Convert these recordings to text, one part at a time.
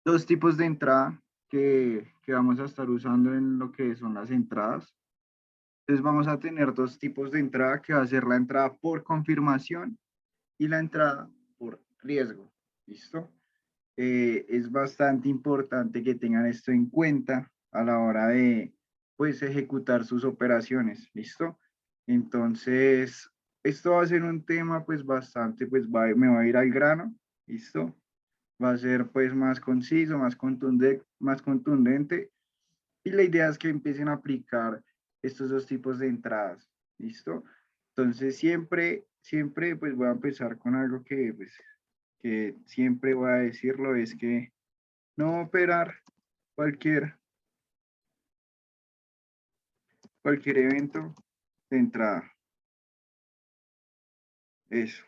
dos tipos de entrada que vamos a estar usando en lo que son las entradas. Entonces vamos a tener dos tipos de entrada, que va a ser la entrada por confirmación y la entrada por riesgo. ¿Listo? Es bastante importante que tengan esto en cuenta a la hora de, pues, ejecutar sus operaciones. ¿Listo? Entonces, esto va a ser un tema, pues, bastante, pues, me va a ir al grano. ¿Listo? Va a ser, pues, más conciso, más contundente. Y la idea es que empiecen a aplicar estos dos tipos de entradas. ¿Listo? Entonces, siempre, pues, voy a empezar con algo que, pues, que siempre voy a decirlo, es que no operar cualquier, cualquier evento de entrada. Eso.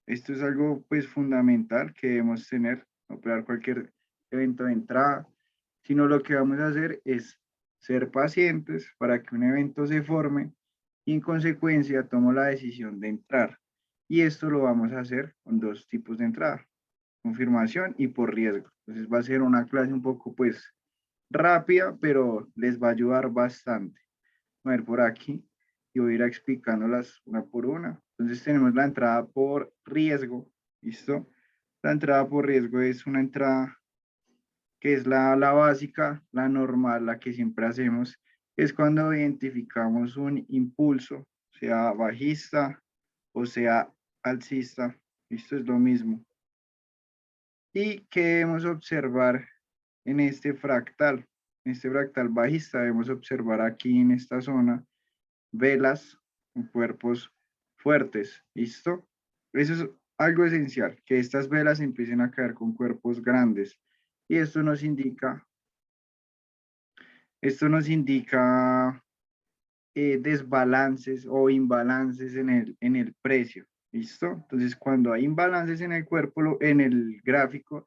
Esto es algo, pues, fundamental que debemos tener, no operar cualquier evento de entrada, sino lo que vamos a hacer es ser pacientes para que un evento se forme y en consecuencia tomo la decisión de entrar. Y esto lo vamos a hacer con dos tipos de entrada, confirmación y por riesgo. Entonces va a ser una clase un poco, pues, rápida, pero les va a ayudar bastante. A ver por aquí y voy a ir explicándolas una por una. Entonces tenemos la entrada por riesgo, ¿listo? La entrada por riesgo es una entrada que es la básica, la normal, la que siempre hacemos, es cuando identificamos un impulso, sea bajista o sea alcista, esto es lo mismo. ¿Y qué debemos observar en este fractal? En este fractal bajista debemos observar aquí en esta zona velas con cuerpos fuertes, ¿listo? Eso es algo esencial, que estas velas empiecen a caer con cuerpos grandes. Y esto nos indica desbalances o imbalances en el precio, ¿listo? Entonces, cuando hay imbalances en el cuerpo, en el gráfico,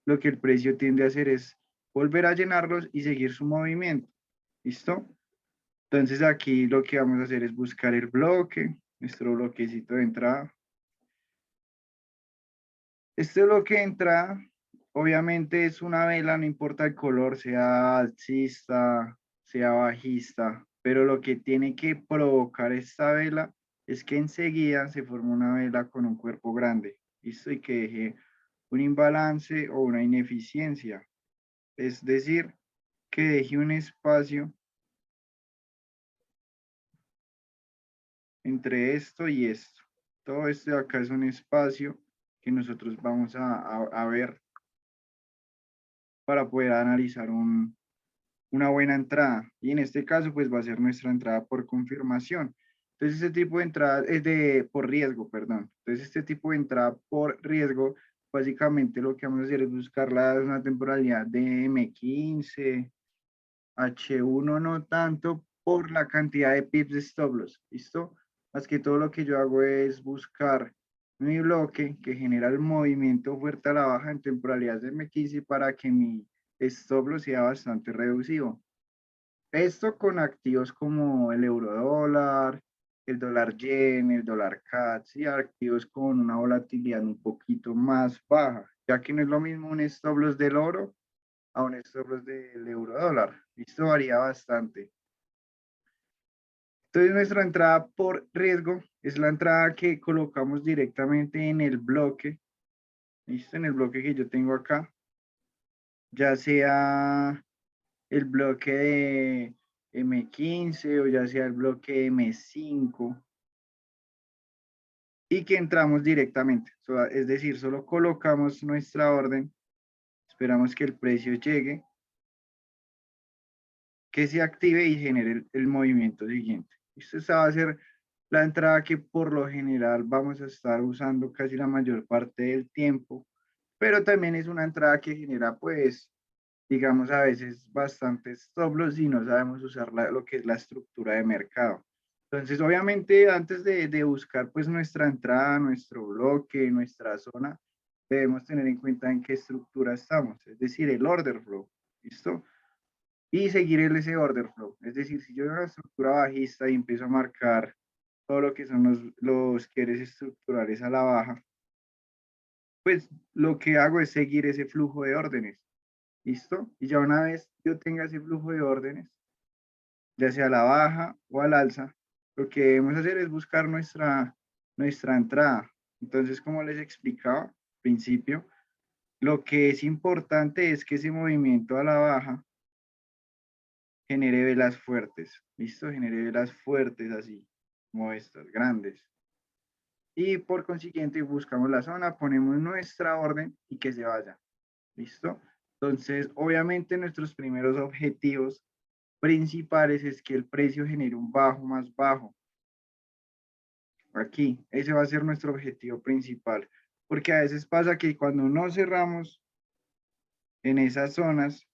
lo que el precio tiende a hacer es volver a llenarlos y seguir su movimiento, ¿listo? Entonces aquí lo que vamos a hacer es buscar el bloque, nuestro bloquecito de entrada. Este bloque de entrada, obviamente es una vela, no importa el color, sea alcista, sea bajista, pero lo que tiene que provocar esta vela es que enseguida se forma una vela con un cuerpo grande, ¿listo? Y que deje un imbalance o una ineficiencia, es decir, que deje un espacio entre esto y esto. Todo esto de acá es un espacio que nosotros vamos a ver para poder analizar una buena entrada. Y en este caso, pues va a ser nuestra entrada por confirmación. Entonces, este tipo de entrada es por riesgo, perdón. Entonces, este tipo de entrada por riesgo, básicamente lo que vamos a hacer es buscar una temporalidad de M15, H1 no tanto por la cantidad de pips de stop loss, ¿listo? Más que todo lo que yo hago es buscar mi bloque que genera el movimiento fuerte a la baja en temporalidades de M15 para que mi stop loss sea bastante reducido. Esto con activos como el euro dólar, el dólar yen, el dólar CAD, y activos con una volatilidad un poquito más baja, ya que no es lo mismo un stop loss del oro a un stop loss del euro dólar. Esto varía bastante. Entonces nuestra entrada por riesgo es la entrada que colocamos directamente en el bloque, ¿listo? En el bloque que yo tengo acá, ya sea el bloque de M15 o ya sea el bloque de M5 y que entramos directamente. Es decir, solo colocamos nuestra orden, esperamos que el precio llegue, que se active y genere el movimiento siguiente. Esta va a ser la entrada que por lo general vamos a estar usando casi la mayor parte del tiempo, pero también es una entrada que genera, pues, digamos, a veces bastantes stop loss y no sabemos usar lo que es la estructura de mercado. Entonces, obviamente, antes de buscar pues nuestra entrada, nuestro bloque, nuestra zona, debemos tener en cuenta en qué estructura estamos, es decir, el order flow, ¿listo? Y seguir ese order flow. Es decir, si yo en una estructura bajista y empiezo a marcar todo lo que son los quieres estructurales a la baja, pues lo que hago es seguir ese flujo de órdenes. ¿Listo? Y ya una vez yo tenga ese flujo de órdenes, ya sea a la baja o al alza, lo que debemos hacer es buscar nuestra entrada. Entonces, como les explicaba al principio, lo que es importante es que ese movimiento a la baja genere velas fuertes, ¿listo? Genere velas fuertes así, como estas, grandes. Y por consiguiente buscamos la zona, ponemos nuestra orden y que se vaya, ¿listo? Entonces, obviamente nuestros primeros objetivos principales es que el precio genere un bajo más bajo. Aquí, ese va a ser nuestro objetivo principal, porque a veces pasa que cuando no cerramos en esas zonas,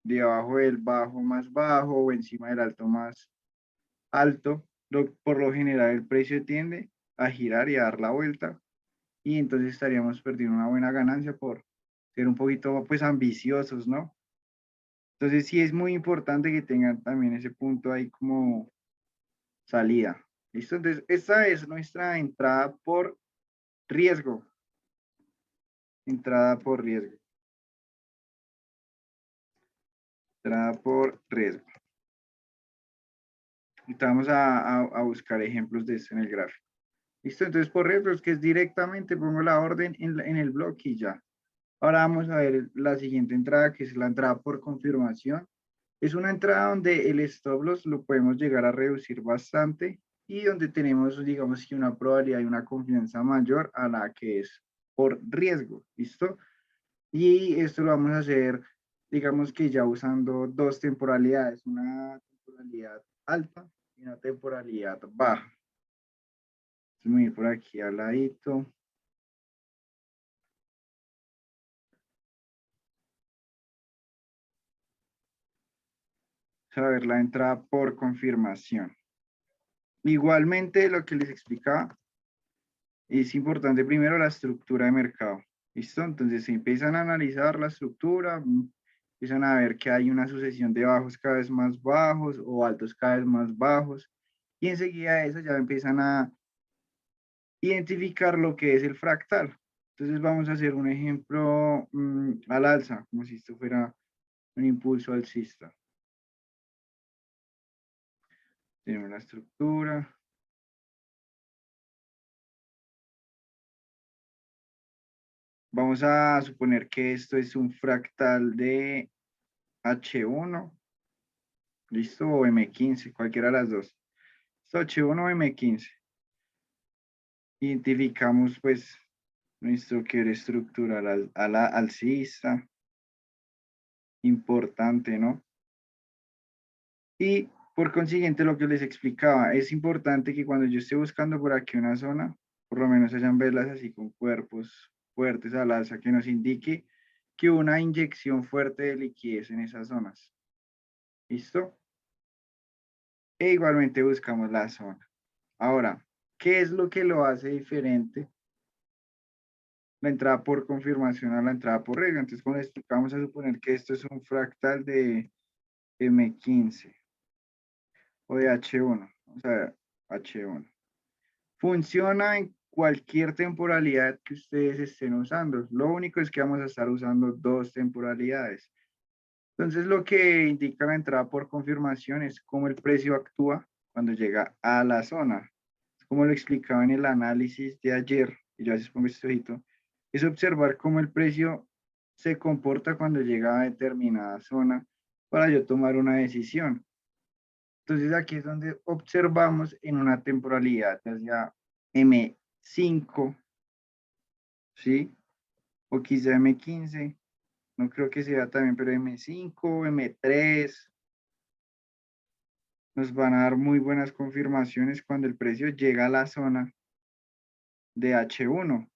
debajo del bajo más bajo o encima del alto más alto, por lo general el precio tiende a girar y a dar la vuelta y entonces estaríamos perdiendo una buena ganancia por ser un poquito pues ambiciosos, ¿no? Entonces sí es muy importante que tengan también ese punto ahí como salida. ¿Listo? Entonces esta es nuestra entrada por riesgo. Entrada por riesgo. Entrada por riesgo. Y vamos a buscar ejemplos de esto en el gráfico. ¿Listo? Entonces por riesgo es que es directamente pongo la orden en el bloque y ya. Ahora vamos a ver la siguiente entrada, que es la entrada por confirmación. Es una entrada donde el stop loss lo podemos llegar a reducir bastante y donde tenemos, digamos que una probabilidad y una confianza mayor a la que es por riesgo, ¿listo? Y esto lo vamos a hacer, digamos que ya usando dos temporalidades, una temporalidad alta y una temporalidad baja. Entonces, voy a ir por aquí al ladito. A ver la entrada por confirmación. Igualmente, lo que les explicaba, es importante primero la estructura de mercado. ¿Listo? Entonces se empiezan a analizar la estructura, empiezan a ver que hay una sucesión de bajos cada vez más bajos o altos cada vez más bajos. Y enseguida de eso ya empiezan a identificar lo que es el fractal. Entonces vamos a hacer un ejemplo al alza, como si esto fuera un impulso alcista. Tenemos la estructura. Vamos a suponer que esto es un fractal de H1, ¿listo? O M15, cualquiera de las dos. Esto H1 o M15. Identificamos pues nuestro que era estructural a la alcista. Importante, ¿no? Y por consiguiente lo que les explicaba, es importante que cuando yo esté buscando por aquí una zona, por lo menos hayan velas así con cuerpos fuertes al alza que nos indique que hubo una inyección fuerte de liquidez en esas zonas. ¿Listo? E igualmente buscamos la zona. Ahora, ¿qué es lo que lo hace diferente la entrada por confirmación a la entrada por regla? Entonces, con esto vamos a suponer que esto es un fractal de M15 o de H1. Vamos a ver, H1. Funciona en cualquier temporalidad que ustedes estén usando. Lo único es que vamos a estar usando dos temporalidades. Entonces, lo que indica la entrada por confirmación es cómo el precio actúa cuando llega a la zona. Como lo explicaba en el análisis de ayer, y yo a veces pongo este ojito, es observar cómo el precio se comporta cuando llega a determinada zona para yo tomar una decisión. Entonces aquí es donde observamos en una temporalidad, ya sea M5, ¿sí? O quizá M15, no creo que sea también, pero M5, M3, nos van a dar muy buenas confirmaciones cuando el precio llega a la zona de H1.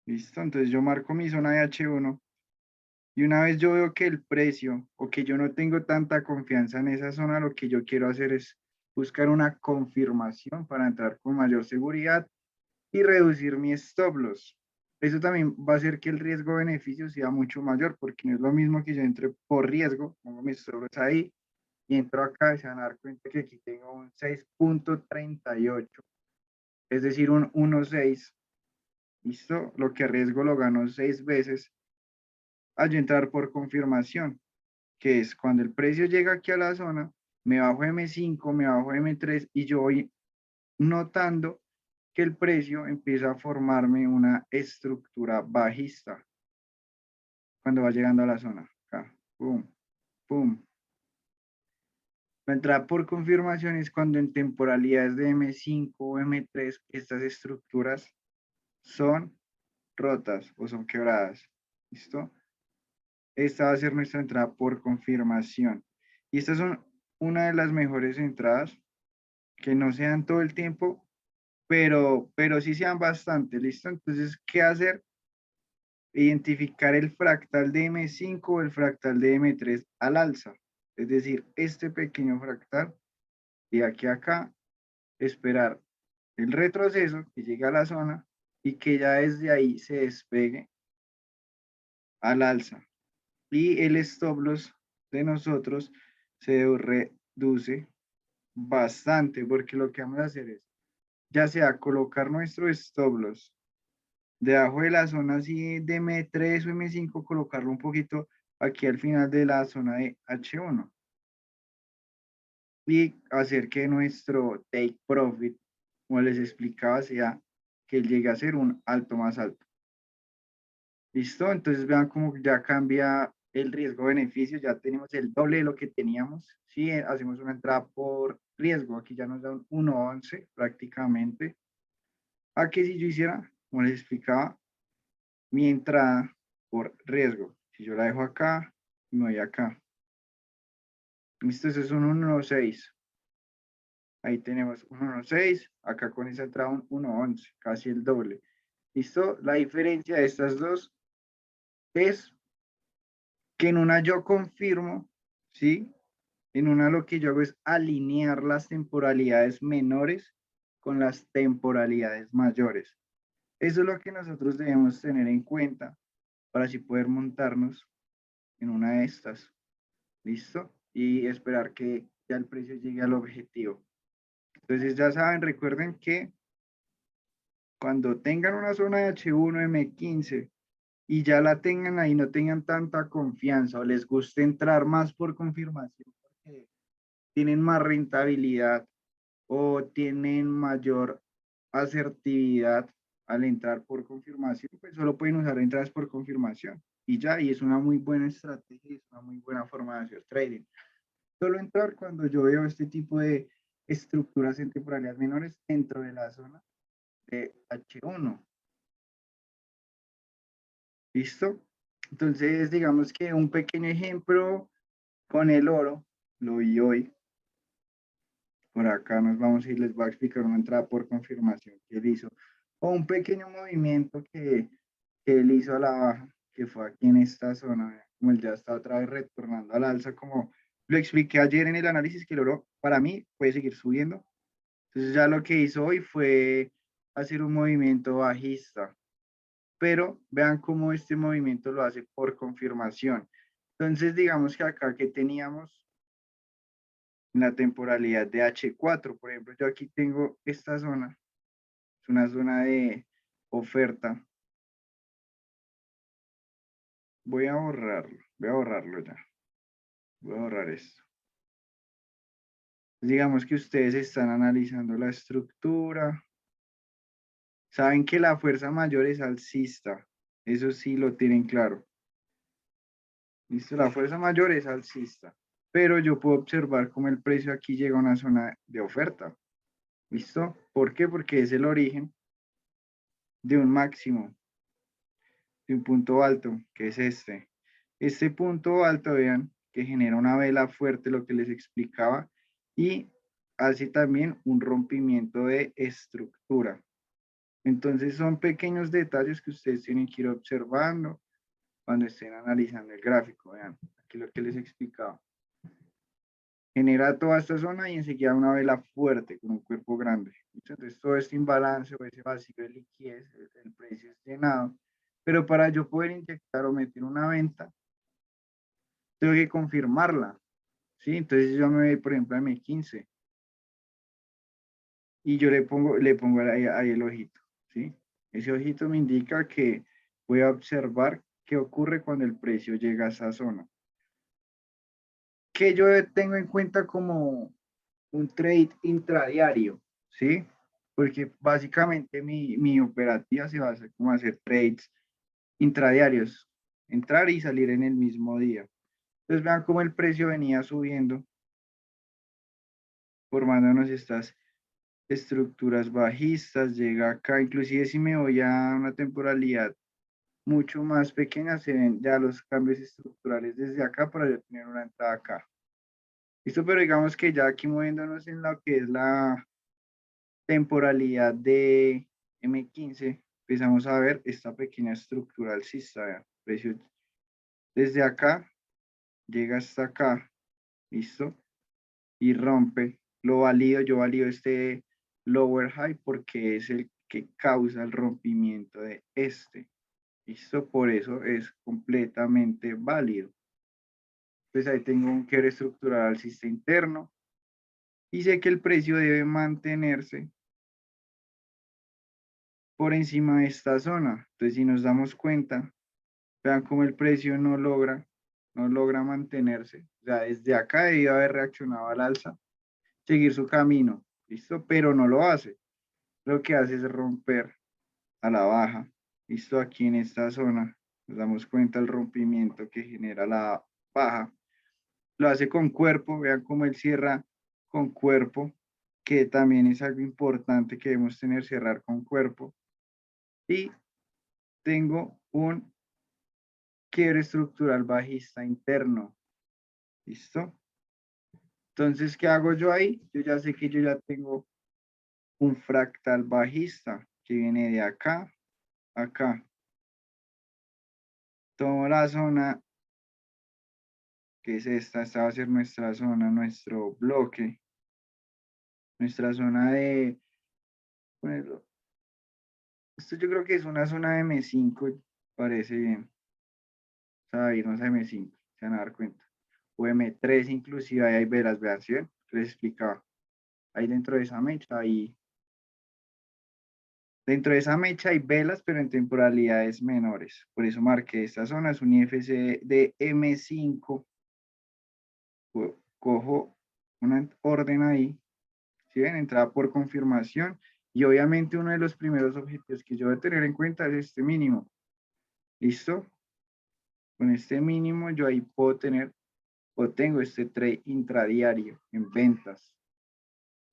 ¿Listo? Entonces yo marco mi zona de H1 y una vez yo veo que el precio o que yo no tengo tanta confianza en esa zona, lo que yo quiero hacer es buscar una confirmación para entrar con mayor seguridad y reducir mi stop loss. Eso también va a hacer que el riesgo-beneficio sea mucho mayor porque no es lo mismo que yo entre por riesgo, pongo mis stop loss ahí y entro acá y se van a dar cuenta que aquí tengo un 6.38, es decir, un 1.6. ¿Listo? Lo que arriesgo lo gano 6 veces a yo entrar por confirmación, que es cuando el precio llega aquí a la zona, me bajo M5, me bajo M3 y yo voy notando que el precio empieza a formarme una estructura bajista cuando va llegando a la zona. Acá, pum, pum. La entrada por confirmación es cuando en temporalidades de M5 o M3 estas estructuras son rotas o son quebradas. ¿Listo? Esta va a ser nuestra entrada por confirmación. Y estas son una de las mejores entradas que no sean todo el tiempo, pero sí sean bastante. ¿Listo? Entonces, ¿qué hacer? Identificar el fractal de M5 o el fractal de M3 al alza. Es decir, este pequeño fractal y aquí a acá, esperar el retroceso que llegue a la zona y que ya desde ahí se despegue al alza. Y el stop loss de nosotros se reduce bastante porque lo que vamos a hacer es, ya sea colocar nuestro stop loss debajo de la zona así de M3 o M5, colocarlo un poquito aquí al final de la zona de H1 y hacer que nuestro take profit, como les explicaba, sea que llegue a ser un alto más alto. ¿Listo? Entonces vean cómo ya cambia el riesgo-beneficio, ya tenemos el doble de lo que teníamos. Si hacemos una entrada por riesgo, aquí ya nos da un 1.11 prácticamente. Aquí si yo hiciera, como les explicaba, mi entrada por riesgo. Si yo la dejo acá, me voy acá. ¿Listo? Eso es un 1.6. Ahí tenemos un 1.6, acá con esa entrada un 1.11, casi el doble. ¿Listo? La diferencia de estas dos es que en una yo confirmo, ¿sí? En una lo que yo hago es alinear las temporalidades menores con las temporalidades mayores. Eso es lo que nosotros debemos tener en cuenta para así poder montarnos en una de estas. ¿Listo? Y esperar que ya el precio llegue al objetivo. Entonces ya saben, recuerden que cuando tengan una zona de H1, M15 y ya la tengan ahí, no tengan tanta confianza o les guste entrar más por confirmación porque tienen más rentabilidad o tienen mayor asertividad al entrar por confirmación, pues solo pueden usar entradas por confirmación y ya, y es una muy buena estrategia, es una muy buena forma de hacer trading. Solo entrar cuando yo veo este tipo de estructuras en temporalidades menores dentro de la zona de H1. ¿Listo? Entonces, digamos que un pequeño ejemplo con el oro, lo vi hoy. Por acá nos vamos a ir, les voy a explicar una entrada por confirmación que él hizo. O un pequeño movimiento que él hizo a la baja, que fue aquí en esta zona, como él ya está otra vez retornando al alza, como lo expliqué ayer en el análisis, que el oro para mí puede seguir subiendo. Entonces ya lo que hizo hoy fue hacer un movimiento bajista, pero vean cómo este movimiento lo hace por confirmación. Entonces digamos que acá que teníamos en la temporalidad de H4, por ejemplo, yo aquí tengo esta zona, es una zona de oferta. Voy a borrarlo ya. Voy a borrar esto. Digamos que ustedes están analizando la estructura. Saben que la fuerza mayor es alcista. Eso sí lo tienen claro. Listo, la fuerza mayor es alcista. Pero yo puedo observar cómo el precio aquí llega a una zona de oferta. ¿Listo? ¿Por qué? Porque es el origen de un máximo, de un punto alto, que es este. Este punto alto, vean, que genera una vela fuerte, lo que les explicaba, y hace también un rompimiento de estructura. Entonces son pequeños detalles que ustedes tienen que ir observando cuando estén analizando el gráfico. Vean, aquí lo que les explicaba. Genera toda esta zona y enseguida una vela fuerte con un cuerpo grande. Entonces todo este imbalance o ese vacío de liquidez, el precio es llenado. Pero para yo poder inyectar o meter una venta, tengo que confirmarla. ¿Sí? Entonces yo me voy, por ejemplo, a M15 y yo le pongo ahí el ojito. ¿Sí? Ese ojito me indica que voy a observar ¿Qué ocurre cuando el precio llega a esa zona? Que yo tengo en cuenta como un trade intradiario, ¿sí? Porque básicamente mi operativa se basa como hacer trades intradiarios, entrar y salir en el mismo día. Entonces vean cómo el precio venía subiendo, formándonos estas estructuras bajistas, llega acá, inclusive si me voy a una temporalidad mucho más pequeña, se ven ya los cambios estructurales desde acá para yo tener una entrada acá. Listo, pero digamos que ya aquí moviéndonos en lo que es la temporalidad de M15, empezamos a ver esta pequeña estructura alcista, vean, precio desde acá, llega hasta acá, listo, y rompe, lo valido, yo valido este lower high porque es el que causa el rompimiento de este, listo, por eso es completamente válido. Pues ahí tengo un quiebre estructural alcista interno y sé que el precio debe mantenerse por encima de esta zona. Entonces, si nos damos cuenta, vean cómo el precio no logra mantenerse. O sea, desde acá debió haber reaccionado al alza, seguir su camino, ¿listo? Pero no lo hace. Lo que hace es romper a la baja, ¿listo? Aquí en esta zona, nos damos cuenta del rompimiento que genera la baja. Lo hace con cuerpo, vean cómo él cierra con cuerpo, que también es algo importante que debemos tener, cerrar con cuerpo. Y tengo un quiebre estructural bajista interno. ¿Listo? Entonces, ¿qué hago yo ahí? Yo ya sé que yo ya tengo un fractal bajista que viene de acá, acá. Tomo la zona, que es esta va a ser nuestra zona, nuestro bloque, nuestra zona de, bueno, esto yo creo que es una zona de M5, parece bien. O sea, irnos a M5, se van a dar cuenta. O M3 inclusive, ahí hay velas, vean, ¿sí ven? Les explicaba. Ahí dentro de esa mecha, ahí dentro de esa mecha hay velas, pero en temporalidades menores. Por eso marqué esta zona, es un IFC de M5. Cojo una orden ahí, ¿sí ven? Entrada por confirmación. Y obviamente uno de los primeros objetivos que yo voy a tener en cuenta es este mínimo. ¿Listo? Con este mínimo yo ahí puedo tener o tengo este trade intradiario en ventas.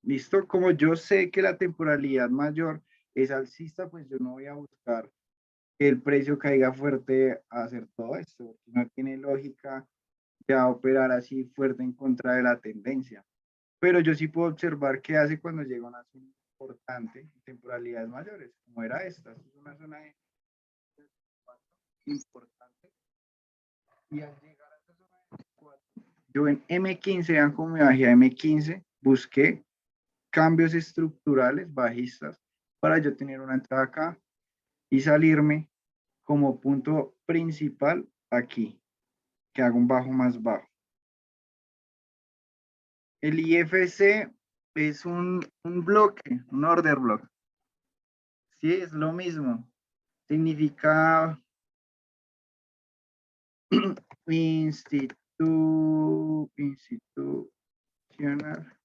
¿Listo? Como yo sé que la temporalidad mayor es alcista, pues yo no voy a buscar que el precio caiga fuerte a hacer todo esto, porque no tiene lógica ya operar así fuerte en contra de la tendencia. Pero yo sí puedo observar qué hace cuando llega una zona importante, temporalidades mayores, como era esta. Esta es una zona importante. Y al llegar a esta zona de 4, yo en M15, vean cómo me bajé a M15, busqué cambios estructurales bajistas para yo tener una entrada acá y salirme como punto principal aquí, que haga un bajo más bajo. El IFC es un bloque, un order block. Sí, es lo mismo. Significa institucional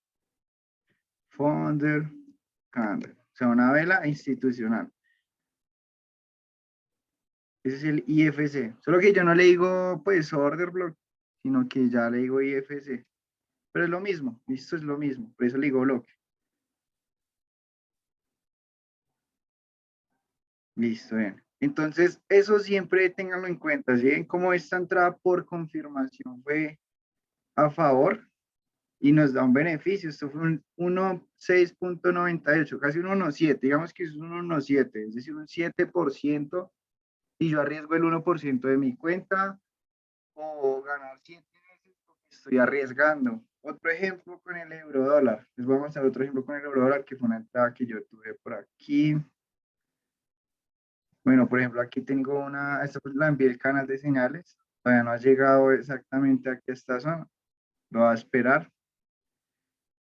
founder candle. O sea, una vela institucional. Ese es el IFC. Solo que yo no le digo, pues, order block, sino que ya le digo IFC. Pero es lo mismo, esto es lo mismo. Por eso le digo bloque. Listo, bien. Entonces, eso siempre ténganlo en cuenta, ¿sí? Como esta entrada por confirmación fue a favor y nos da un beneficio. Esto fue un 1,6.98, casi un 1,7. Digamos que es un 1,7, es decir, un 7%. Y yo arriesgo el 1% de mi cuenta o ganar 7 veces porque estoy arriesgando. Otro ejemplo con el euro dólar. Les voy a mostrar otro ejemplo con el euro dólar, que fue una entrada que yo tuve por aquí. Bueno, por ejemplo, aquí tengo esta pues la envié el canal de señales, todavía no ha llegado exactamente aquí a esta zona, lo va a esperar,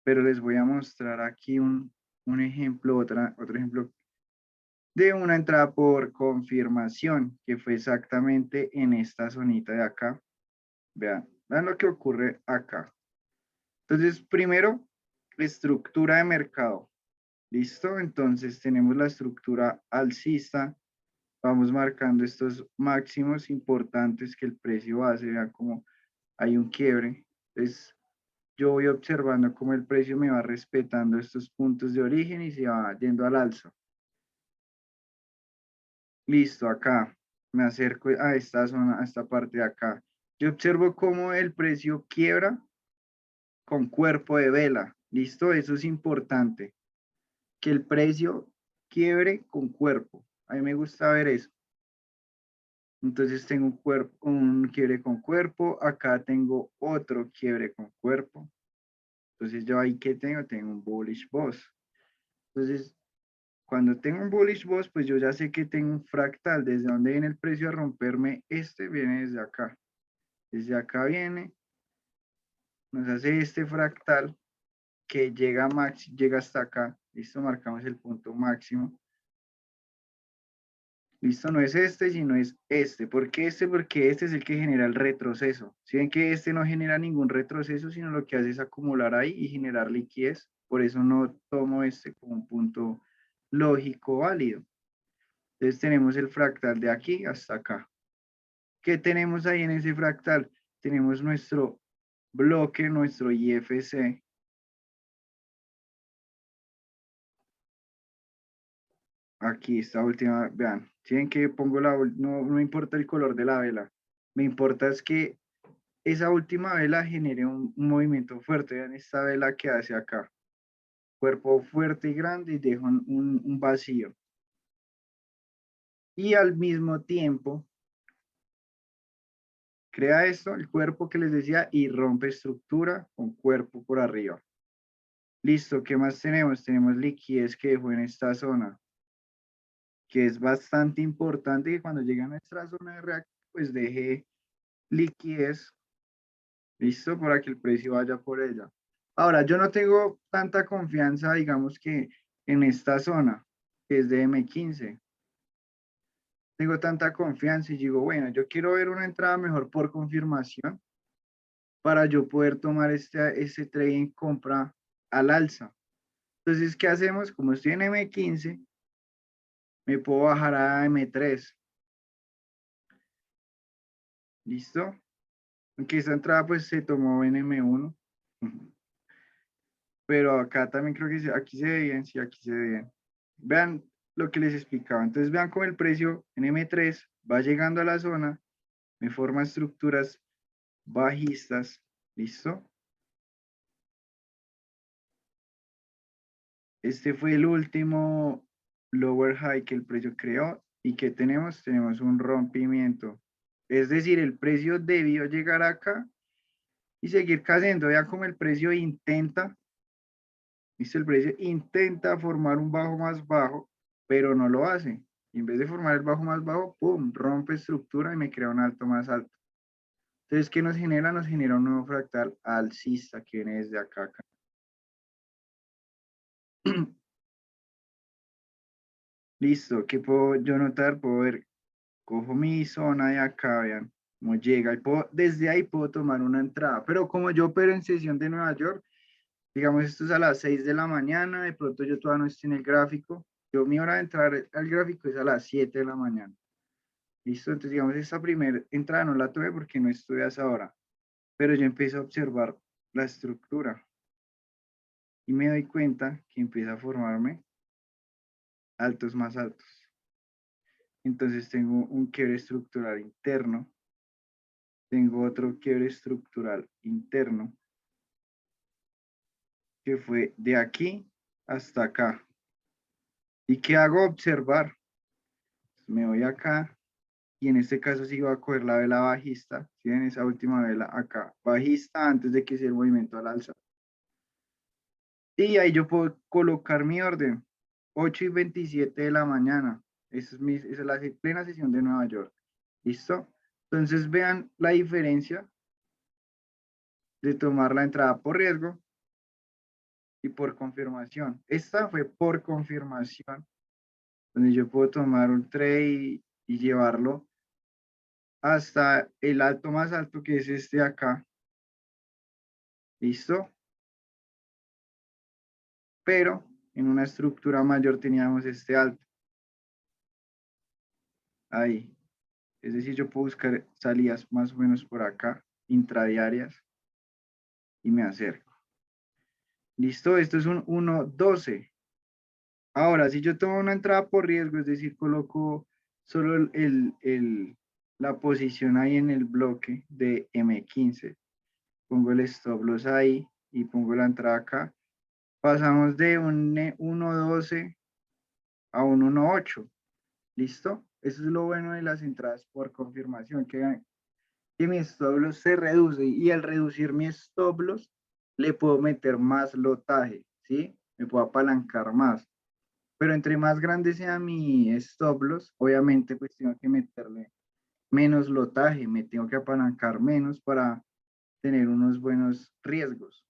pero les voy a mostrar aquí un ejemplo, otro ejemplo de una entrada por confirmación, que fue exactamente en esta zonita de acá. Vean lo que ocurre acá. Entonces, primero, estructura de mercado. ¿Listo? Entonces tenemos la estructura alcista. Vamos marcando estos máximos importantes que el precio hace. Vean cómo hay un quiebre. Entonces, yo voy observando cómo el precio me va respetando estos puntos de origen y se va yendo al alza. Listo, acá. Me acerco a esta zona, a esta parte de acá. Yo observo cómo el precio quiebra con cuerpo de vela. ¿Listo? Eso es importante. Que el precio quiebre con cuerpo. A mí me gusta ver eso. Entonces tengo un cuerpo, un quiebre con cuerpo. Acá tengo otro quiebre con cuerpo. Entonces yo ahí que tengo un bullish boss. Entonces, cuando tengo un bullish boss, pues yo ya sé que tengo un fractal. Desde donde viene el precio a romperme, este viene desde acá. Desde acá viene, nos hace este fractal que llega, llega hasta acá. Listo, marcamos el punto máximo. Listo, no es este, sino es este. ¿Por qué este? Porque este es el que genera el retroceso. Si ven que este no genera ningún retroceso, sino lo que hace es acumular ahí y generar liquidez. Por eso no tomo este como un punto lógico válido. Entonces tenemos el fractal de aquí hasta acá. ¿Qué tenemos ahí en ese fractal? Tenemos nuestro bloque, nuestro IFC. Aquí esta última, vean, si ven que pongo no me importa el color de la vela, me importa es que esa última vela genere un movimiento fuerte. Vean esta vela que hace acá, cuerpo fuerte y grande y deja un vacío. Y al mismo tiempo crea esto, el cuerpo que les decía, y rompe estructura con cuerpo por arriba. Listo, ¿qué más tenemos? Tenemos liquidez que dejó en esta zona, que es bastante importante que cuando llegue a nuestra zona de reacción, pues deje liquidez, listo, para que el precio vaya por ella. Ahora, yo no tengo tanta confianza, digamos que en esta zona, que es de M15. Tengo tanta confianza y digo, bueno, yo quiero ver una entrada mejor por confirmación para yo poder tomar este trade en compra al alza. Entonces, ¿qué hacemos? Como estoy en M15, me puedo bajar a M3. ¿Listo? Aunque esta entrada pues se tomó en M1. Pero acá también creo que aquí se ve bien, sí, aquí se ve bien. Vean lo que les explicaba. Entonces vean cómo el precio en M3 va llegando a la zona, me forma estructuras bajistas. ¿Listo? Este fue el último lower high que el precio creó. ¿Y que tenemos? Tenemos un rompimiento. Es decir, el precio debió llegar acá y seguir cayendo. Vean cómo el precio intenta, ¿viste? El precio intenta formar un bajo más bajo, pero no lo hace. Y en vez de formar el bajo más bajo, ¡pum! Rompe estructura y me crea un alto más alto. Entonces, ¿qué nos genera? Nos genera un nuevo fractal alcista que viene desde acá. Listo, ¿qué puedo yo notar? Puedo ver, cojo mi zona de acá, vean cómo llega. Y desde ahí puedo tomar una entrada. Pero como yo opero en sesión de Nueva York, digamos, esto es a las 6 de la mañana, de pronto yo todavía no estoy en el gráfico. Yo mi hora de entrar al gráfico es a las 7 de la mañana. ¿Listo? Entonces, digamos, esta primera entrada no la tuve porque no estuve a esa hora. Pero yo empiezo a observar la estructura y me doy cuenta que empieza a formarme altos más altos. Entonces tengo un quiebre estructural interno, tengo otro quiebre estructural interno, que fue de aquí hasta acá. ¿Y qué hago? Observar. Me voy acá y en este caso sí voy a coger la vela bajista, ¿sí? En esa última vela acá, bajista antes de que sea el movimiento al alza. Y ahí yo puedo colocar mi orden, 8:27 de la mañana. Esa es la plena sesión de Nueva York. ¿Listo? Entonces vean la diferencia de tomar la entrada por riesgo y por confirmación. Esta fue por confirmación donde yo puedo tomar un tray y llevarlo hasta el alto más alto, que es este de acá. ¿Listo? Pero en una estructura mayor teníamos este alto. Ahí. Es decir, yo puedo buscar salidas más o menos por acá, intradiarias, y me acerco. ¿Listo? Esto es un 1.12. Ahora, si yo tomo una entrada por riesgo, es decir, coloco solo la posición ahí en el bloque de M15, pongo el stop loss ahí y pongo la entrada acá, pasamos de un 1.12 a un 1.8. ¿Listo? Eso es lo bueno de las entradas por confirmación, que mi stop loss se reduce y al reducir mi stop loss le puedo meter más lotaje, ¿sí? Me puedo apalancar más. Pero entre más grande sea mi stop loss, obviamente pues tengo que meterle menos lotaje, me tengo que apalancar menos para tener unos buenos riesgos.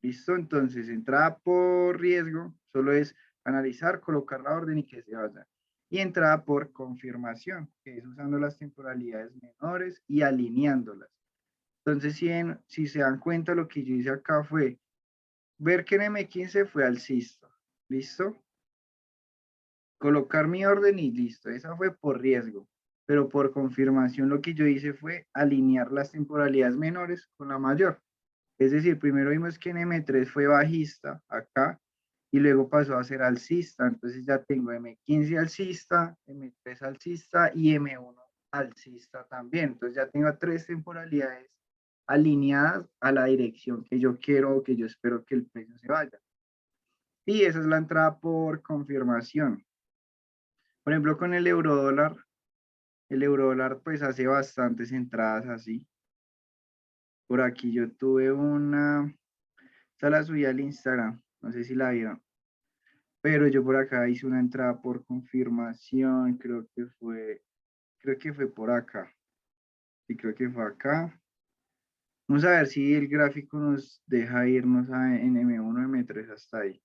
¿Listo? Entonces, entrada por riesgo solo es analizar, colocar la orden y que se vaya. Y entrada por confirmación, que es usando las temporalidades menores y alineándolas. Entonces, si se dan cuenta, lo que yo hice acá fue ver que en M15 fue alcista. ¿Listo? Colocar mi orden y listo. Esa fue por riesgo. Pero por confirmación lo que yo hice fue alinear las temporalidades menores con la mayor. Es decir, primero vimos que en M3 fue bajista acá y luego pasó a ser alcista. Entonces ya tengo M15 alcista, M3 alcista y M1 alcista también. Entonces ya tengo tres temporalidades alineadas a la dirección que yo quiero o que yo espero que el precio se vaya. Y esa es la entrada por confirmación. Por ejemplo, con el euro dólar pues hace bastantes entradas así. Por aquí yo tuve esta la subí al Instagram, no sé si la vieron, pero yo por acá hice una entrada por confirmación, creo que fue por acá, sí, creo que fue acá. Vamos a ver si el gráfico nos deja irnos en M1, M3 hasta ahí.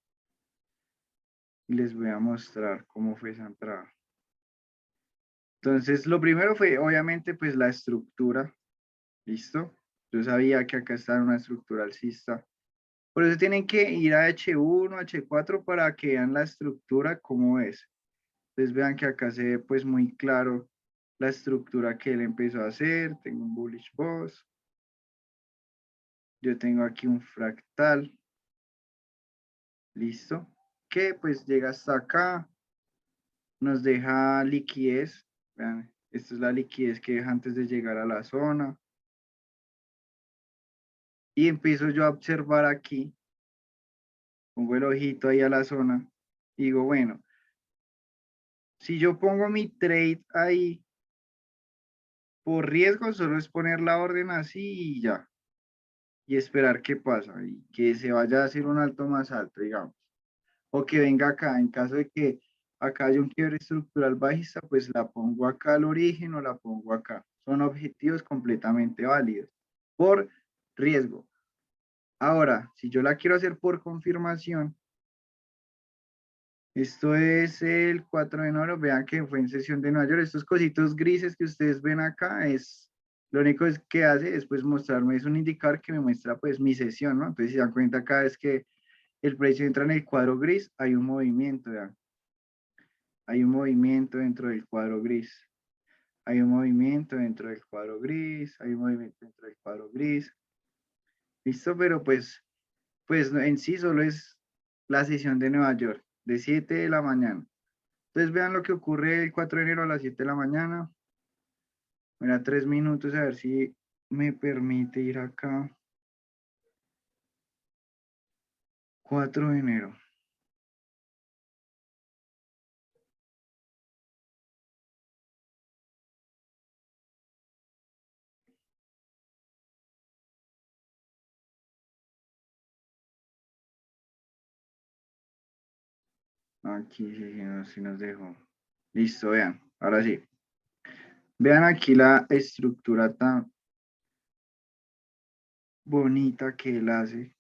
Y les voy a mostrar cómo fue esa entrada. Entonces, lo primero fue, obviamente, pues la estructura, ¿listo? Yo sabía que acá está una estructura alcista. Por eso tienen que ir a H1, H4 para que vean la estructura cómo es. Entonces vean que acá se ve pues muy claro la estructura que él empezó a hacer. Tengo un bullish boss. Yo tengo aquí un fractal. Listo. Que pues llega hasta acá. Nos deja liquidez. Vean, esta es la liquidez que deja antes de llegar a la zona. Y empiezo yo a observar aquí. Pongo el ojito ahí a la zona. Y digo, bueno, si yo pongo mi trade ahí por riesgo, solo es poner la orden así y ya. Y esperar qué pasa. Y que se vaya a hacer un alto más alto, digamos. O que venga acá. En caso de que acá haya un quiebre estructural bajista, pues la pongo acá al origen o la pongo acá. Son objetivos completamente válidos. Por riesgo. Ahora, si yo la quiero hacer por confirmación, esto es el 4 de enero, vean que fue en sesión de Nueva York. Estos cositos grises que ustedes ven acá lo único que hace es pues mostrarme, es un indicador que me muestra pues mi sesión, ¿no? Entonces si se dan cuenta acá es que el precio entra en el cuadro gris, hay un movimiento, vean. Hay un movimiento dentro del cuadro gris. Hay un movimiento dentro del cuadro gris, hay un movimiento dentro del cuadro gris. ¿Listo? Pero pues en sí solo es la sesión de Nueva York, de 7 de la mañana. Entonces vean lo que ocurre el 4 de enero a las 7 de la mañana. Mira, 3 minutos, a ver si me permite ir acá. 4 de enero. Aquí sí nos dejó. Listo, vean. Ahora sí. Vean aquí la estructura tan bonita que él hace.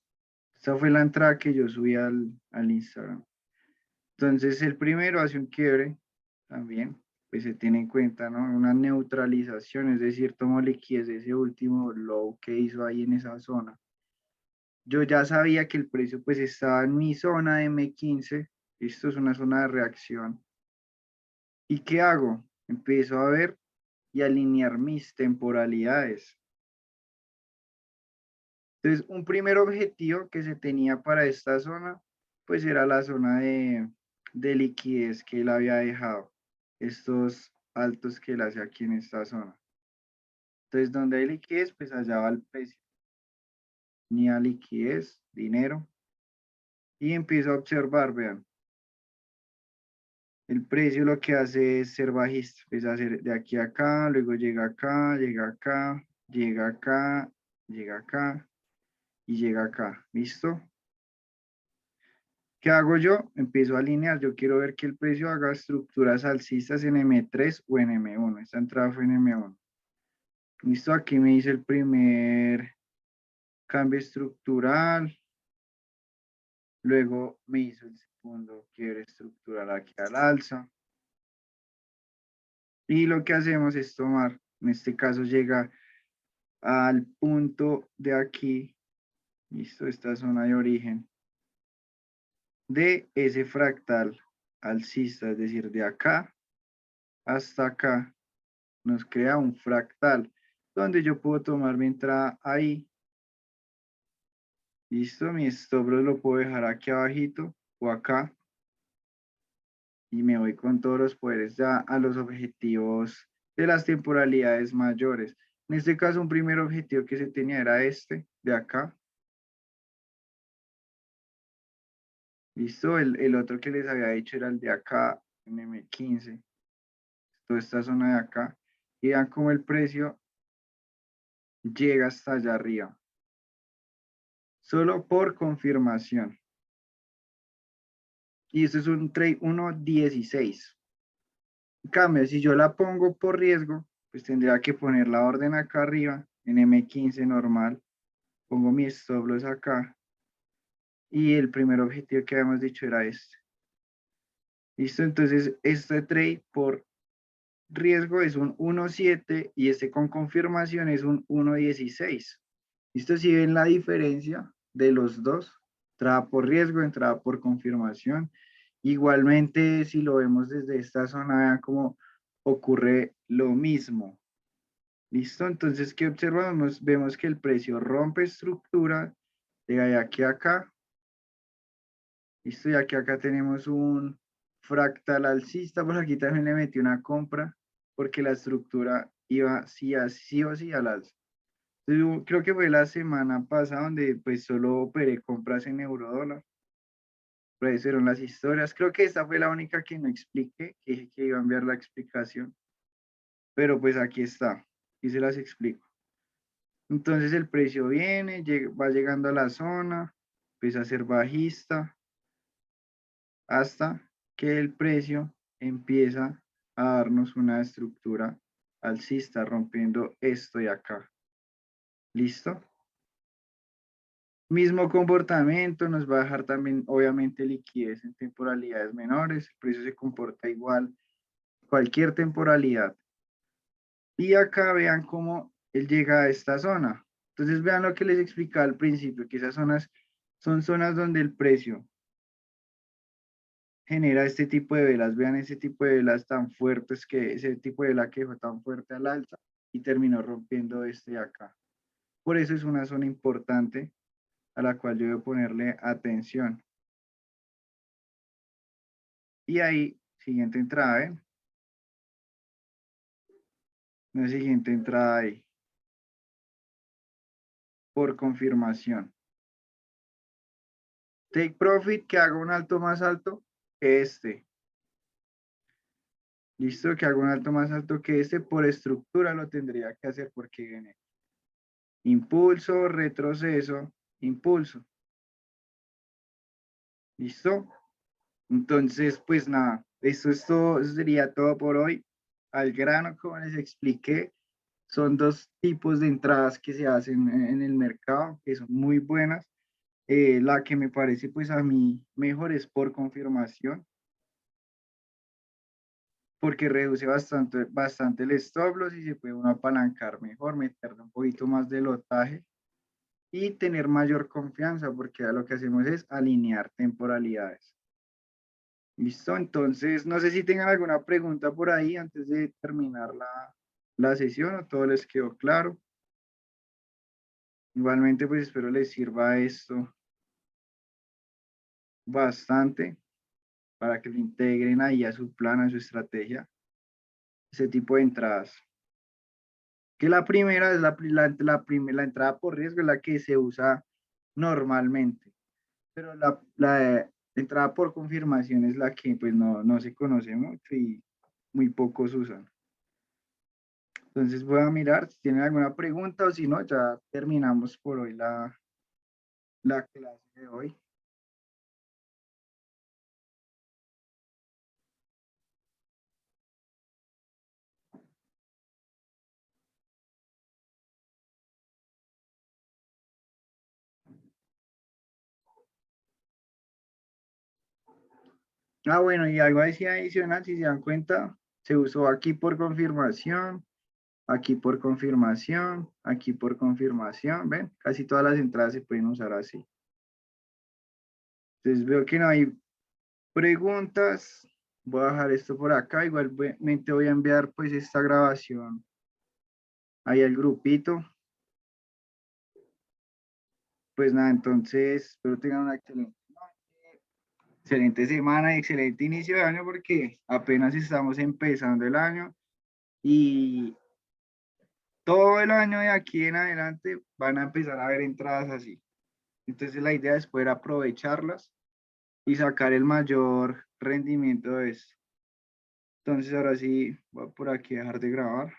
Esta fue la entrada que yo subí al Instagram. Entonces el primero hace un quiebre también, pues se tiene en cuenta, ¿no? Una neutralización, es decir, tomo liquidez de ese último low que hizo ahí en esa zona. Yo ya sabía que el precio pues estaba en mi zona de M15, esto es una zona de reacción. ¿Y qué hago? Empiezo a ver y alinear mis temporalidades. Entonces, un primer objetivo que se tenía para esta zona, pues era la zona de liquidez que él había dejado, estos altos que él hace aquí en esta zona. Entonces, donde hay liquidez, pues allá va el precio. Ni a liquidez, dinero. Y empiezo a observar, vean, el precio lo que hace es ser bajista, empieza a hacer de aquí a acá, luego llega acá, llega acá, llega acá, llega acá y llega acá. ¿Listo? ¿Qué hago yo? Empiezo a alinear. Yo quiero ver que el precio haga estructuras alcistas en M3 o en M1. Esta entrada fue en M1. Listo, aquí me hice el primer cambio estructural. Luego me hizo el segundo quiebre estructural aquí al alza. Y lo que hacemos es tomar, en este caso llega al punto de aquí. Listo, esta zona de origen de ese fractal alcista, es decir, de acá hasta acá. Nos crea un fractal donde yo puedo tomar mi entrada ahí. Listo, mi stop loss lo puedo dejar aquí abajito o acá y me voy con todos los poderes ya a los objetivos de las temporalidades mayores. En este caso, un primer objetivo que se tenía era este de acá. Listo, el otro que les había dicho era el de acá en M15, toda esta zona de acá. Y vean cómo el precio llega hasta allá arriba. Solo por confirmación. Y esto es un trade 1.16. En cambio, si yo la pongo por riesgo, pues tendría que poner la orden acá arriba, en M15 normal. Pongo mi stop loss acá. Y el primer objetivo que habíamos dicho era este. ¿Listo? Entonces, este trade por riesgo es un 1.7 y este con confirmación es un 1.16. ¿Listo? Si ven la diferencia de los dos, entrada por riesgo, entrada por confirmación. Igualmente, si lo vemos desde esta zona, vean cómo ocurre lo mismo. ¿Listo? Entonces, ¿qué observamos? Vemos que el precio rompe estructura, llega de aquí a acá. ¿Listo? Y aquí acá tenemos un fractal alcista, por aquí también le metí una compra, porque la estructura iba sí, sí o sí al alza. Yo creo que fue la semana pasada donde pues solo operé compras en euro dólar. Por ahí fueron las historias. Creo que esta fue la única que no expliqué, que dije que iba a enviar la explicación. Pero pues aquí está. Y se las explico. Entonces el precio viene, va llegando a la zona, empieza a ser bajista, hasta que el precio empieza a darnos una estructura alcista, rompiendo esto de acá. ¿Listo? Mismo comportamiento, nos va a dejar también, obviamente, liquidez en temporalidades menores. El precio se comporta igual cualquier temporalidad. Y acá vean cómo él llega a esta zona. Entonces vean lo que les explicaba al principio, que esas zonas son zonas donde el precio genera este tipo de velas. Vean ese tipo de velas tan fuertes, que ese tipo de vela que fue tan fuerte al alza y terminó rompiendo este de acá. Por eso es una zona importante a la cual yo debo ponerle atención. Y ahí, siguiente entrada, ¿eh? La siguiente entrada ahí, por confirmación. Take profit, que haga un alto más alto que este. Listo, que haga un alto más alto que este. Por estructura lo tendría que hacer porque viene impulso, retroceso, impulso. ¿Listo? Entonces, pues nada, esto es todo, eso sería todo por hoy. Al grano, como les expliqué, son dos tipos de entradas que se hacen en el mercado, que son muy buenas. La que me parece pues a mí mejor es por confirmación. porque reduce bastante el stop loss y se puede uno apalancar mejor, meterle un poquito más de lotaje y tener mayor confianza, porque ya lo que hacemos es alinear temporalidades. ¿Listo? Entonces, no sé si tengan alguna pregunta por ahí antes de terminar la sesión o todo les quedó claro. Igualmente, pues espero les sirva esto bastante para que lo integren ahí a su plan, a su estrategia, ese tipo de entradas. Que la primera es la entrada por riesgo, es la que se usa normalmente, pero la entrada por confirmación es la que pues no se conoce mucho y muy pocos usan. Entonces voy a mirar si tienen alguna pregunta o si no, ya terminamos por hoy la clase de hoy. Ah, bueno, y algo así adicional, si se dan cuenta, se usó aquí por confirmación, aquí por confirmación, aquí por confirmación, ¿ven? Casi todas las entradas se pueden usar así. Entonces veo que no hay preguntas. Voy a dejar esto por acá. Igualmente voy a enviar pues esta grabación ahí al grupito. Pues nada, entonces espero tengan una excelente semana y excelente inicio de año porque apenas estamos empezando el año y todo el año de aquí en adelante van a empezar a haber entradas así. Entonces la idea es poder aprovecharlas y sacar el mayor rendimiento de esto. Entonces ahora sí voy por aquí a dejar de grabar.